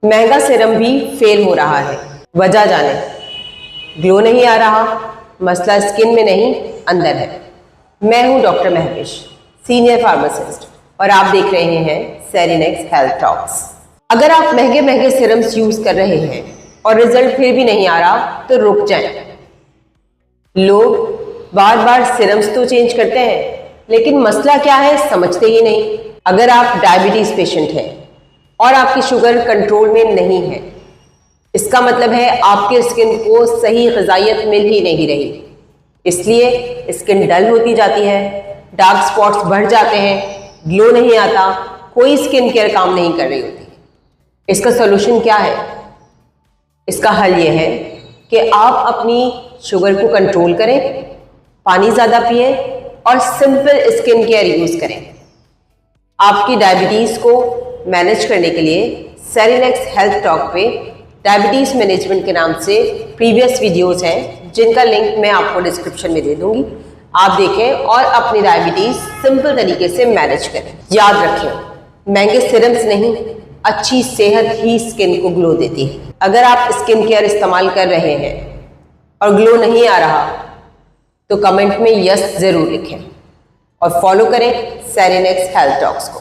महंगा सीरम भी फेल हो रहा है, वजह जाने। ग्लो नहीं आ रहा, मसला स्किन में नहीं अंदर है। मैं हूं डॉक्टर महविश, सीनियर फार्मासिस्ट, और आप देख रहे हैं सेरिनेक्स हेल्थ टॉक्स। अगर आप महंगे महंगे सीरम्स यूज कर रहे हैं और रिजल्ट फिर भी नहीं आ रहा तो रुक जाएं। लोग बार बार सीरम्स तो चेंज करते हैं, लेकिन मसला क्या है समझते ही नहीं। अगर आप डायबिटीज पेशेंट हैं और आपकी शुगर कंट्रोल में नहीं है, इसका मतलब है आपके स्किन को सही ग़िज़ाइयत मिल ही नहीं रही, इसलिए स्किन डल होती जाती है, डार्क स्पॉट्स बढ़ जाते हैं, ग्लो नहीं आता, कोई स्किन केयर काम नहीं कर रही होती। इसका सोल्यूशन क्या है? इसका हल ये है कि आप अपनी शुगर को कंट्रोल करें, पानी ज़्यादा पिएं और सिंपल स्किन केयर यूज़ करें। आपकी डायबिटीज़ को मैनेज करने के लिए सेरिनेक्स हेल्थ टॉक पे डायबिटीज़ मैनेजमेंट के नाम से प्रीवियस वीडियोस हैं, जिनका लिंक मैं आपको डिस्क्रिप्शन में दे दूंगी। आप देखें और अपनी डायबिटीज़ सिंपल तरीके से मैनेज करें। याद रखें, महंगे सीरम्स नहीं, अच्छी सेहत ही स्किन को ग्लो देती है। अगर आप स्किन केयर इस्तेमाल कर रहे हैं और ग्लो नहीं आ रहा तो कमेंट में यस ज़रूर लिखें और फॉलो करें सेरिनेक्स हेल्थ टॉक्स को।